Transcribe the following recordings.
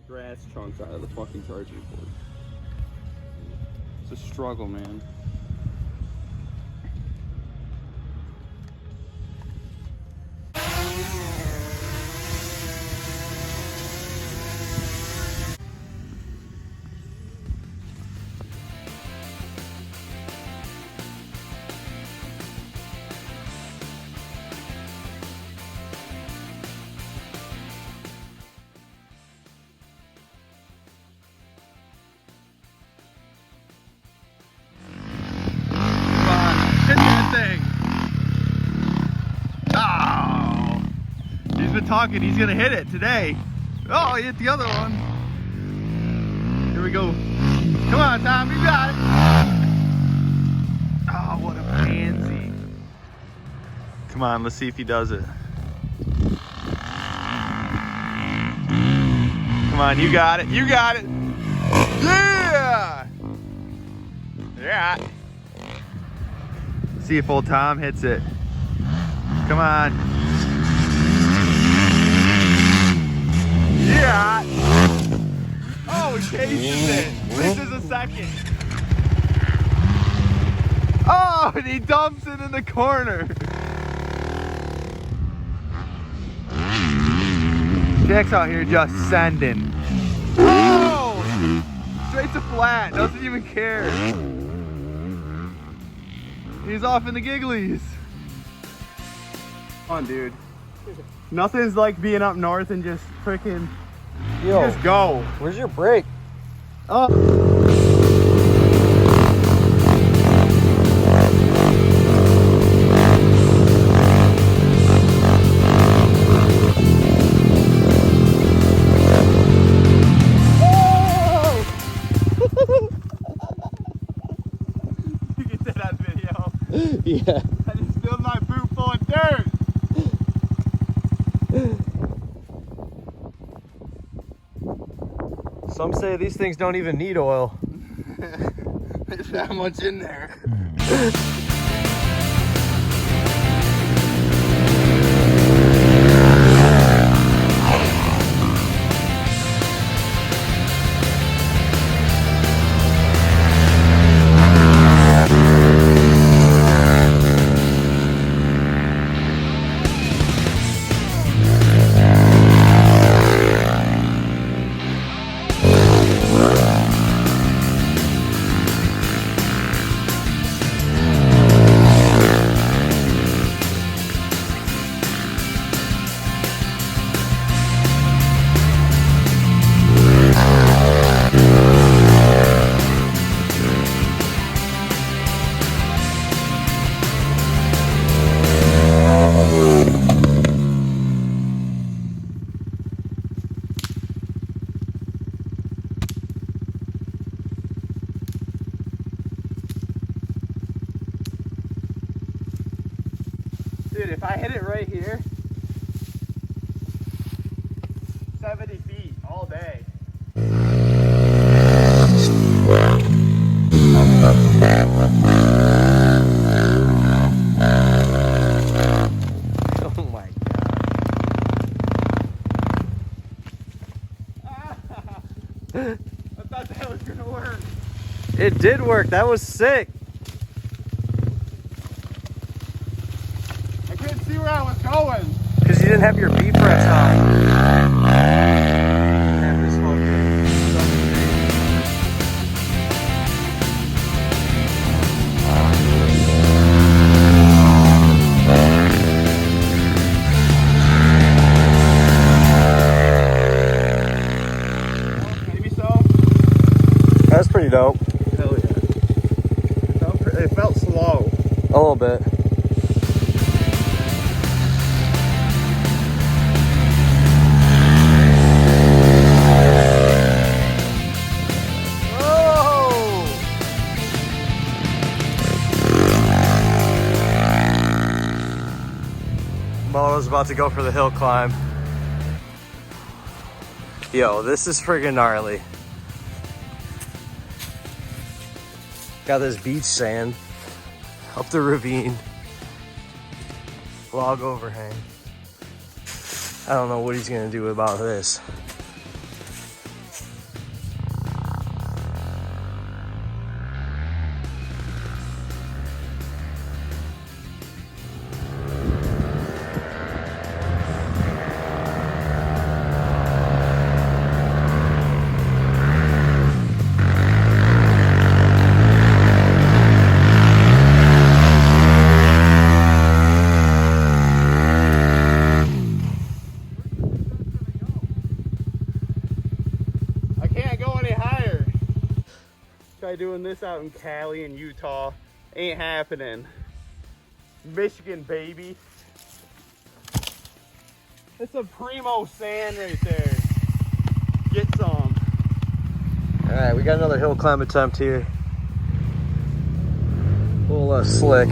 grass chunks out of the fucking charging cord. It's a struggle, man. Hit that thing! Oh! He's been talking, he's gonna hit it today. Oh, he hit the other one. Here we go. Come on, Tom, you got it. Oh, what a pansy. Come on, let's see if he does it. Come on, you got it, you got it. Yeah! Yeah. See if old Tom hits it. Come on. Yeah. Oh, he chases it. At least there's a second. Oh, and he dumps it in the corner. Jack's out here just sending. Oh! Straight to flat. Doesn't even care. He's off in the gigglies. Come on, dude. Nothing's like being up north and just freaking just go. Where's your brake? Oh. You get that on video. Yeah. I just filled my boot full of dirt. Some say these things don't even need oil. There's that much in there. Dude, if I hit it right here, 70 feet all day. Oh my god. I thought that was gonna work. It did work. That was sick. I couldn't see where I was going. Because you didn't have your B press on. Have this whole thing. Maybe so. That's pretty dope. Hell yeah. It felt slow. A little bit. Molo's about to go for the hill climb. Yo, this is friggin' gnarly. Got this beach sand up the ravine. Log overhang. I don't know what he's gonna do about this. any higher. Try doing this out in Cali and Utah. Ain't happening. Michigan, baby. That's a primo sand right there. Get some. All right, we got another hill climb attempt here. A little slick.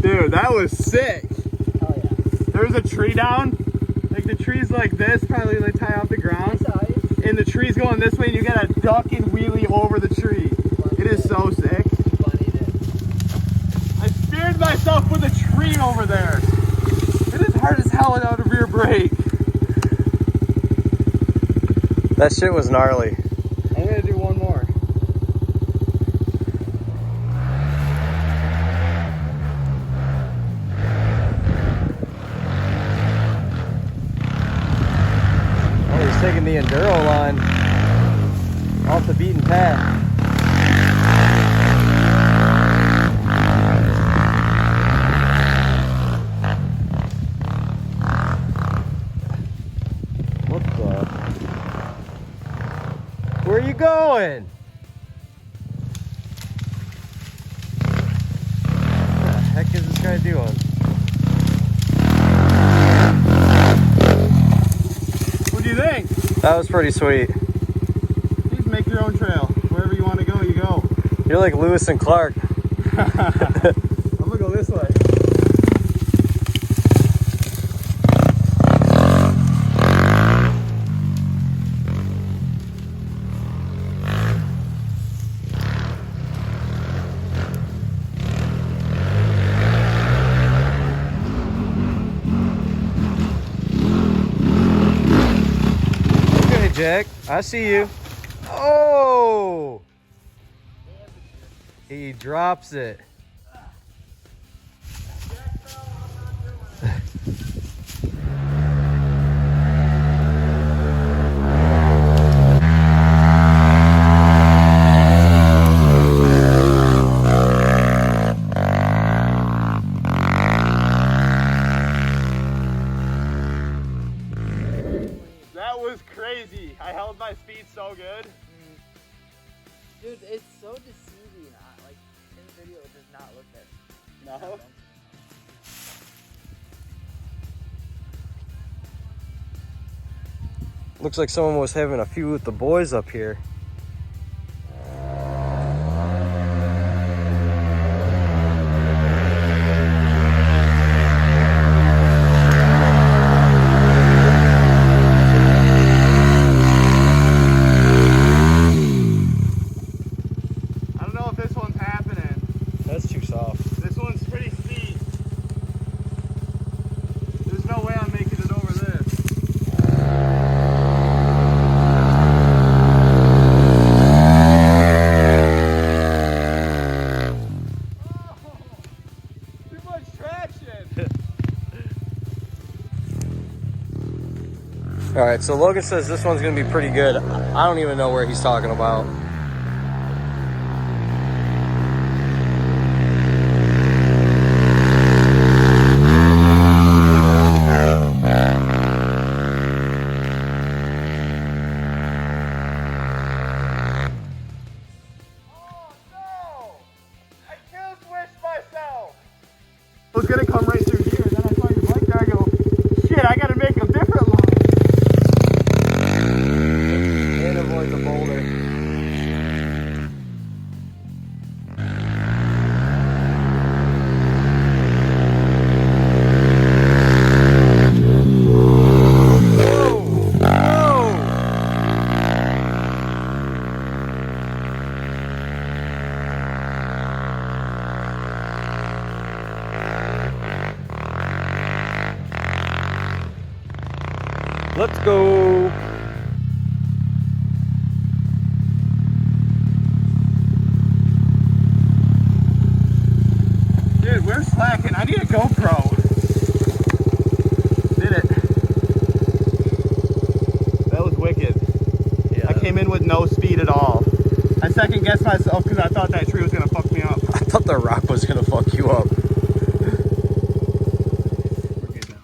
Dude, that was sick. Oh yeah. There's a tree down. Like the tree's like this, probably like high off the ground. And the tree's going this way and you gotta duck and wheelie over the tree. It is so sick. I speared myself with a tree over there. It is hard as hell without a rear brake. That shit was gnarly. I'm gonna do one more. Oh, he's taking the enduro line off the beaten path. What the? Where are you going? What the heck is this guy doing? What do you think? That was pretty sweet. Just make your own trail. Wherever you want to go, you go. You're like Lewis and Clark. I'm gonna go this way. Okay, Jack, I see you. Oh! He drops it. That was crazy. I held my speed so good. Dude, it's so deceiving. Like in the video, it does not look that. No. Looks like someone was having a few with the boys up here. I don't know if this one's happening. That's too soft. This one's pretty steep. There's no way I'm making it over this. Oh, too much traction. All right, so Logan says this one's gonna be pretty good. I don't even know where he's talking about. Oh no! I kill switched myself! I was gonna come right through here, and then I saw your bike there. I go, shit, I gotta make a different line. And avoid the boulder. Let's go. Dude, we're slacking. I need a GoPro. with no speed at all. I second guessed myself because I thought that tree was gonna fuck me up. I thought the rock was gonna fuck you up. We're good now.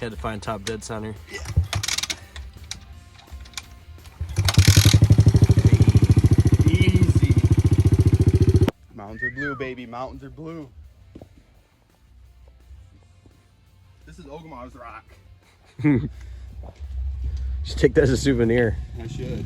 Had to find top dead center. Easy. Mountains are blue, baby. Mountains are blue. This is Ogamar's rock. Just take that as a souvenir. I should.